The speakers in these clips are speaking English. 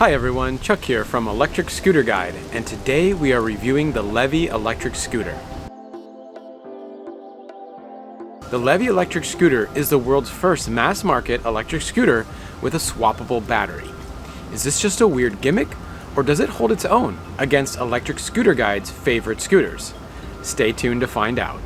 Hi everyone, Chuck here from Electric Scooter Guide, and today we are reviewing the Levy Electric Scooter. The Levy Electric Scooter is the world's first mass-market electric scooter with a swappable battery. Is this just a weird gimmick, or does it hold its own against Electric Scooter Guide's favorite scooters? Stay tuned to find out.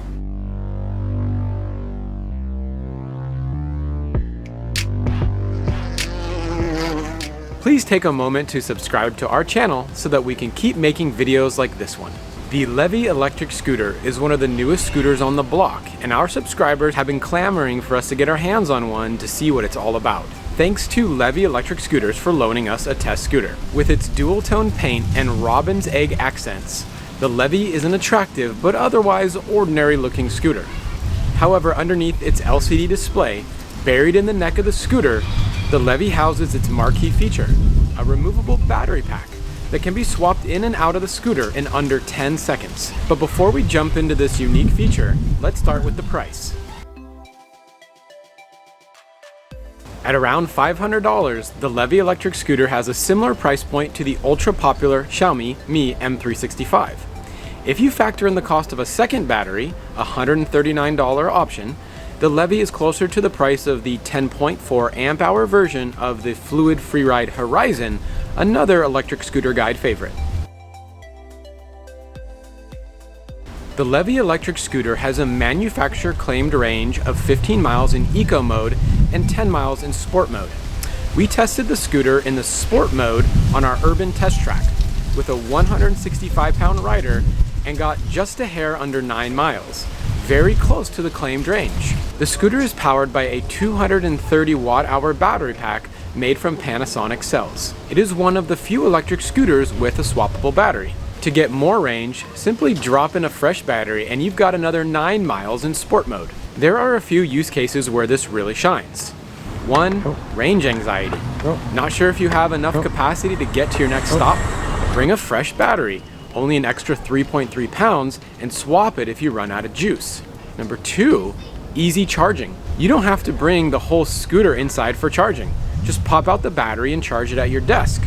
Please take a moment to subscribe to our channel so that we can keep making videos like this one. The Levy Electric Scooter is one of the newest scooters on the block, and our subscribers have been clamoring for us to get our hands on one to see what it's all about. Thanks to Levy Electric Scooters for loaning us a test scooter. With its dual-tone paint and robin's egg accents, the Levy is an attractive but otherwise ordinary-looking scooter. However, underneath its LCD display, buried in the neck of the scooter, the Levy houses its marquee feature, a removable battery pack that can be swapped in and out of the scooter in under 10 seconds. But before we jump into this unique feature, let's start with the price. At around $500, the Levy Electric Scooter has a similar price point to the ultra-popular Xiaomi Mi M365. If you factor in the cost of a second battery, a $139 option, the Levy is closer to the price of the 10.4 amp-hour version of the Fluid Freeride Horizon, another Electric Scooter Guide favorite. The Levy Electric Scooter has a manufacturer-claimed range of 15 miles in Eco mode and 10 miles in Sport mode. We tested the scooter in the Sport mode on our urban test track with a 165-pound rider and got just a hair under 9 miles. Very close to the claimed range. The scooter is powered by a 230 watt-hour battery pack made from Panasonic cells. It is one of the few electric scooters with a swappable battery. To get more range, simply drop in a fresh battery and you've got another 9 miles in Sport mode. There are a few use cases where this really shines. 1. Range anxiety. Not sure if you have enough capacity to get to your next stop? Bring a fresh battery, only an extra 3.3 pounds, and swap it if you run out of juice. Number 2, easy charging. You don't have to bring the whole scooter inside for charging. Just pop out the battery and charge it at your desk.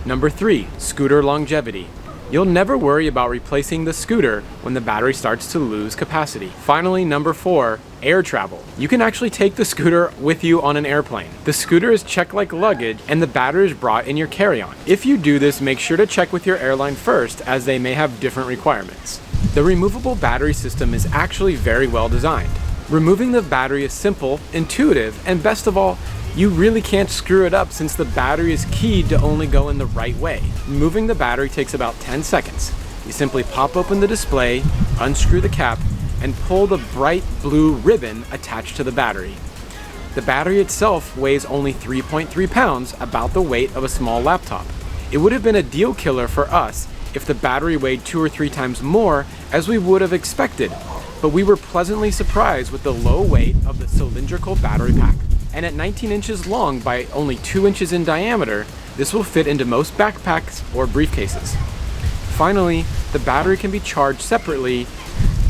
Number 3, scooter longevity. You'll never worry about replacing the scooter when the battery starts to lose capacity. Finally, number 4, air travel. You can actually take the scooter with you on an airplane. The scooter is checked like luggage and the battery is brought in your carry-on. If you do this, make sure to check with your airline first, as they may have different requirements. The removable battery system is actually very well designed. Removing the battery is simple, intuitive, and best of all, you really can't screw it up since the battery is keyed to only go in the right way. Removing the battery takes about 10 seconds. You simply pop open the display, unscrew the cap, and pull the bright blue ribbon attached to the battery. The battery itself weighs only 3.3 pounds, about the weight of a small laptop. It would have been a deal killer for us if the battery weighed 2 or 3 times more, as we would have expected, but we were pleasantly surprised with the low weight of the cylindrical battery pack. And at 19 inches long by only 2 inches in diameter, this will fit into most backpacks or briefcases. Finally, the battery can be charged separately,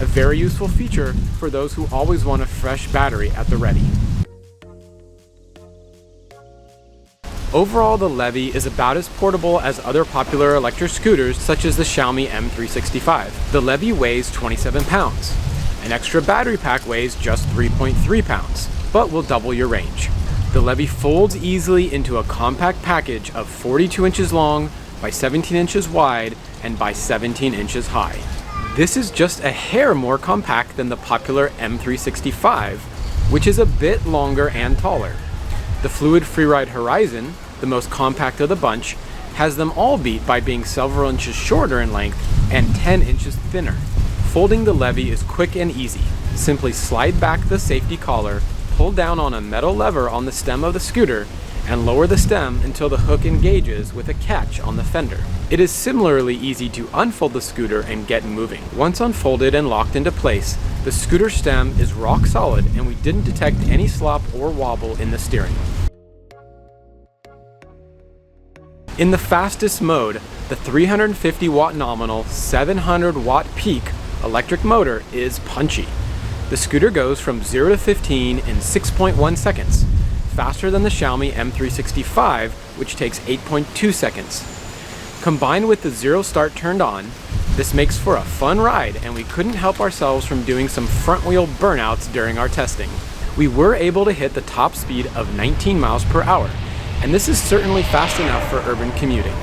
a very useful feature for those who always want a fresh battery at the ready. Overall, the Levy is about as portable as other popular electric scooters such as the Xiaomi M365. The Levy weighs 27 pounds. An extra battery pack weighs just 3.3 pounds. But will double your range. The Levy folds easily into a compact package of 42 inches long by 17 inches wide and by 17 inches high. This is just a hair more compact than the popular M365, which is a bit longer and taller. The Fluid Freeride Horizon, the most compact of the bunch, has them all beat by being several inches shorter in length and 10 inches thinner. Folding the Levy is quick and easy. Simply slide back the safety collar, pull down on a metal lever on the stem of the scooter, and lower the stem until the hook engages with a catch on the fender. It is similarly easy to unfold the scooter and get moving. Once unfolded and locked into place, the scooter stem is rock solid and we didn't detect any slop or wobble in the steering. In the fastest mode, the 350 watt nominal, 700 watt peak electric motor is punchy. The scooter goes from 0 to 15 in 6.1 seconds, faster than the Xiaomi M365, which takes 8.2 seconds. Combined with the zero start turned on, this makes for a fun ride, and we couldn't help ourselves from doing some front wheel burnouts during our testing. We were able to hit the top speed of 19 miles per hour, and this is certainly fast enough for urban commuting.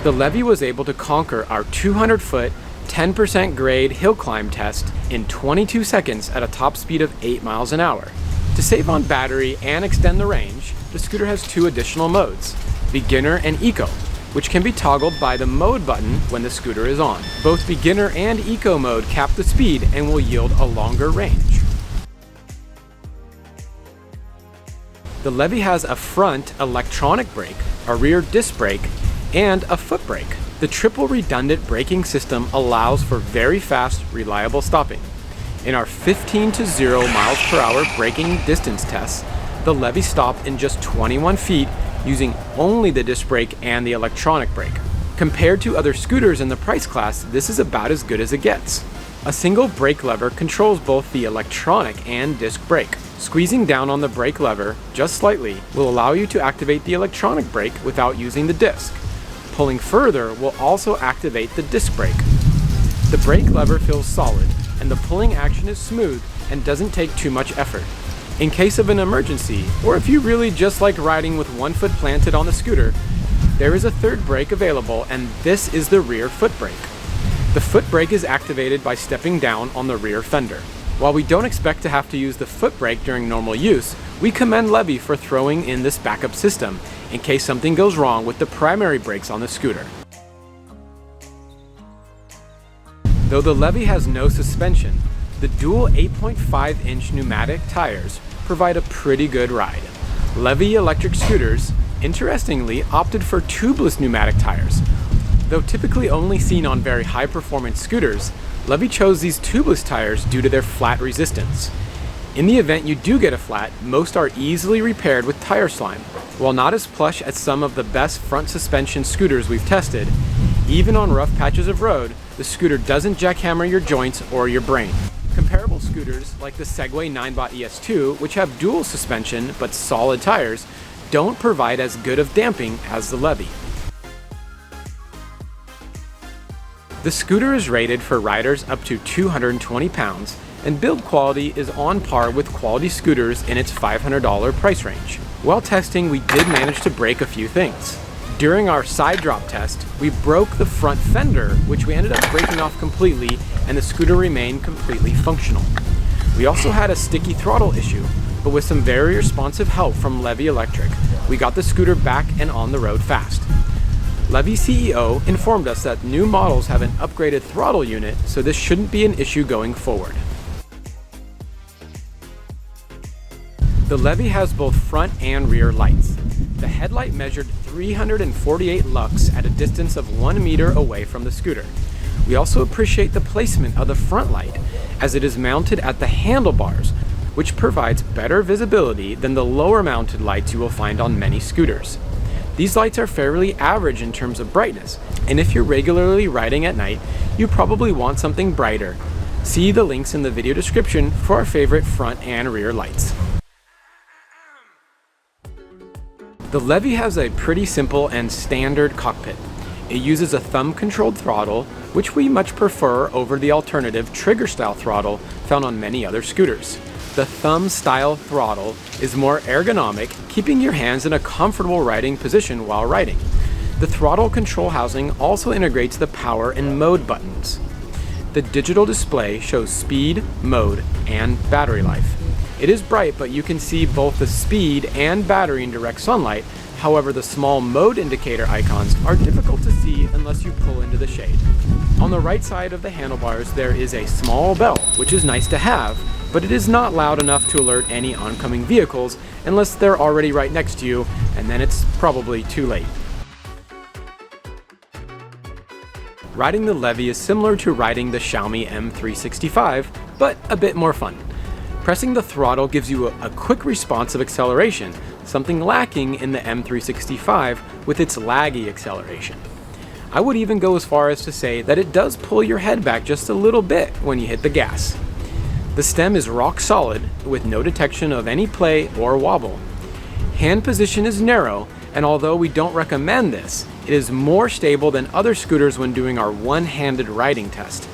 The Levy was able to conquer our 200-foot, 10% grade hill climb test in 22 seconds at a top speed of 8 miles an hour. To save on battery and extend the range, the scooter has two additional modes, Beginner and Eco, which can be toggled by the mode button when the scooter is on. Both Beginner and Eco mode cap the speed and will yield a longer range. The Levy has a front electronic brake, a rear disc brake, and a foot brake. The triple redundant braking system allows for very fast, reliable stopping. In our 15 to 0 miles per hour braking distance tests, the Levy stopped in just 21 feet using only the disc brake and the electronic brake. Compared to other scooters in the price class, this is about as good as it gets. A single brake lever controls both the electronic and disc brake. Squeezing down on the brake lever just slightly will allow you to activate the electronic brake without using the disc. Pulling further will also activate the disc brake. The brake lever feels solid, and the pulling action is smooth and doesn't take too much effort. In case of an emergency, or if you really just like riding with one foot planted on the scooter, there is a third brake available, and this is the rear foot brake. The foot brake is activated by stepping down on the rear fender. While we don't expect to have to use the foot brake during normal use, we commend Levy for throwing in this backup system in case something goes wrong with the primary brakes on the scooter. Though the Levy has no suspension, the dual 8.5-inch pneumatic tires provide a pretty good ride. Levy Electric Scooters, interestingly, opted for tubeless pneumatic tires. Though typically only seen on very high-performance scooters, Levy chose these tubeless tires due to their flat resistance. In the event you do get a flat, most are easily repaired with tire slime. While not as plush as some of the best front suspension scooters we've tested, even on rough patches of road, the scooter doesn't jackhammer your joints or your brain. Comparable scooters like the Segway 9bot ES2, which have dual suspension but solid tires, don't provide as good of damping as the Levy. The scooter is rated for riders up to 220 pounds, and build quality is on par with quality scooters in its $500 price range. While testing, we did manage to break a few things. During our side drop test, we broke the front fender, which we ended up breaking off completely, and the scooter remained completely functional. We also had a sticky throttle issue, but with some very responsive help from Levy Electric, we got the scooter back and on the road fast. Levy CEO informed us that new models have an upgraded throttle unit, so this shouldn't be an issue going forward. The Levy has both front and rear lights. The headlight measured 348 lux at a distance of 1 meter away from the scooter. We also appreciate the placement of the front light, as it is mounted at the handlebars, which provides better visibility than the lower mounted lights you will find on many scooters. These lights are fairly average in terms of brightness, and if you're regularly riding at night, you probably want something brighter. See the links in the video description for our favorite front and rear lights. The Levy has a pretty simple and standard cockpit. It uses a thumb-controlled throttle, which we much prefer over the alternative trigger-style throttle found on many other scooters. The thumb-style throttle is more ergonomic, keeping your hands in a comfortable riding position while riding. The throttle control housing also integrates the power and mode buttons. The digital display shows speed, mode, and battery life. It is bright, but you can see both the speed and battery in direct sunlight. However, the small mode indicator icons are difficult to see unless you pull into the shade. On the right side of the handlebars, there is a small bell, which is nice to have, but it is not loud enough to alert any oncoming vehicles unless they're already right next to you, and then it's probably too late. Riding the Levy is similar to riding the Xiaomi M365, but a bit more fun. Pressing the throttle gives you a quick responsive acceleration, something lacking in the M365 with its laggy acceleration. I would even go as far as to say that it does pull your head back just a little bit when you hit the gas. The stem is rock solid with no detection of any play or wobble. Hand position is narrow, and although we don't recommend this, it is more stable than other scooters when doing our one-handed riding test.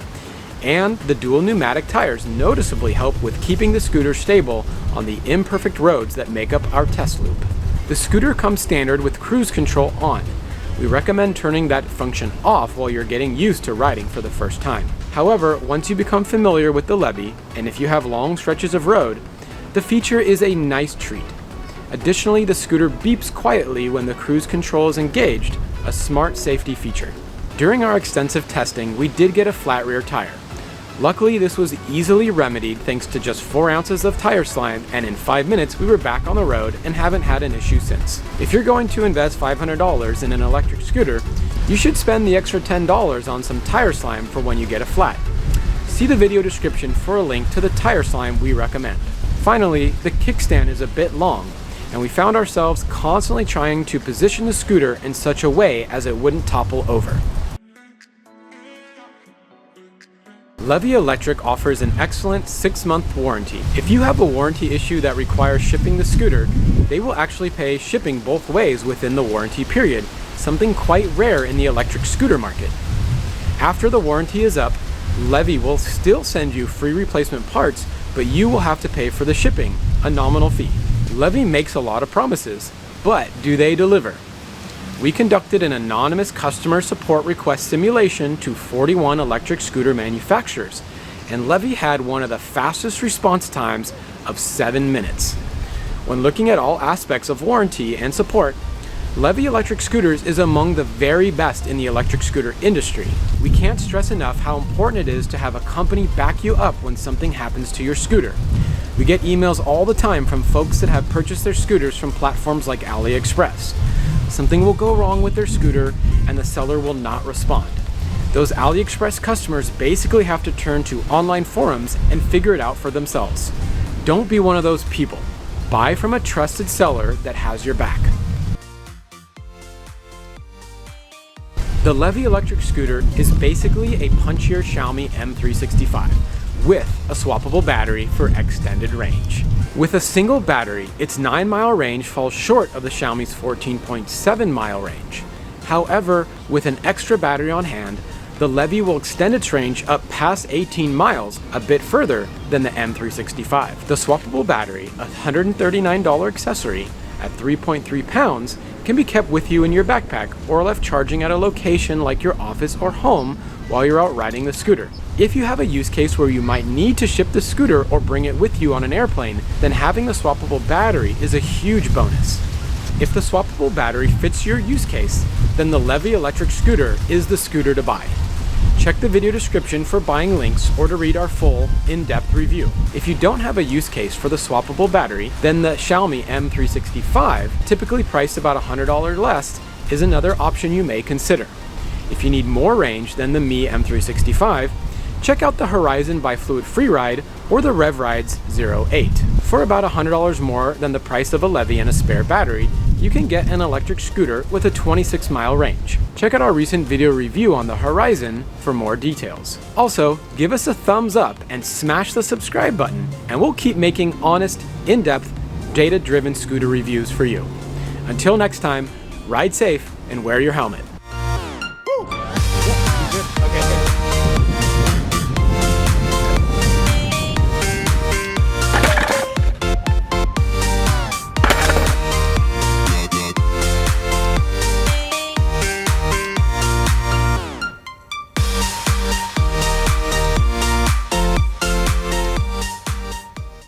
And the dual pneumatic tires noticeably help with keeping the scooter stable on the imperfect roads that make up our test loop. The scooter comes standard with cruise control on. We recommend turning that function off while you're getting used to riding for the first time. However, once you become familiar with the Levy, and if you have long stretches of road, the feature is a nice treat. Additionally, the scooter beeps quietly when the cruise control is engaged, a smart safety feature. During our extensive testing, we did get a flat rear tire. Luckily, this was easily remedied thanks to just 4 ounces of tire slime, and in 5 minutes we were back on the road and haven't had an issue since. If you're going to invest $500 in an electric scooter, you should spend the extra $10 on some tire slime for when you get a flat. See the video description for a link to the tire slime we recommend. Finally, the kickstand is a bit long, and we found ourselves constantly trying to position the scooter in such a way as it wouldn't topple over. Levy Electric offers an excellent 6-month warranty. If you have a warranty issue that requires shipping the scooter, they will actually pay shipping both ways within the warranty period, something quite rare in the electric scooter market. After the warranty is up, Levy will still send you free replacement parts, but you will have to pay for the shipping, a nominal fee. Levy makes a lot of promises, but do they deliver? We conducted an anonymous customer support request simulation to 41 electric scooter manufacturers, and Levy had one of the fastest response times of 7 minutes. When looking at all aspects of warranty and support, Levy Electric Scooters is among the very best in the electric scooter industry. We can't stress enough how important it is to have a company back you up when something happens to your scooter. We get emails all the time from folks that have purchased their scooters from platforms like AliExpress. Something will go wrong with their scooter and the seller will not respond. Those AliExpress customers basically have to turn to online forums and figure it out for themselves. Don't be one of those people. Buy from a trusted seller that has your back. The Levy Electric Scooter is basically a punchier Xiaomi M365 with a swappable battery for extended range. With a single battery, its 9-mile range falls short of the Xiaomi's 14.7-mile range. However, with an extra battery on hand, the Levy will extend its range up past 18 miles, a bit further than the M365. The swappable battery, a $139 accessory at 3.3 pounds, can be kept with you in your backpack or left charging at a location like your office or home while you're out riding the scooter. If you have a use case where you might need to ship the scooter or bring it with you on an airplane, then having the swappable battery is a huge bonus. If the swappable battery fits your use case, then the Levy Electric Scooter is the scooter to buy. Check the video description for buying links or to read our full, in-depth review. If you don't have a use case for the swappable battery, then the Xiaomi M365, typically priced about $100 less, is another option you may consider. If you need more range than the Mi M365, check out the Horizon by Fluid Freeride or the RevRide's 08. For about $100 more than the price of a Levy and a spare battery, you can get an electric scooter with a 26-mile range. Check out our recent video review on the Horizon for more details. Also, give us a thumbs up and smash the subscribe button, and we'll keep making honest, in-depth, data-driven scooter reviews for you. Until next time, ride safe and wear your helmet. Okay.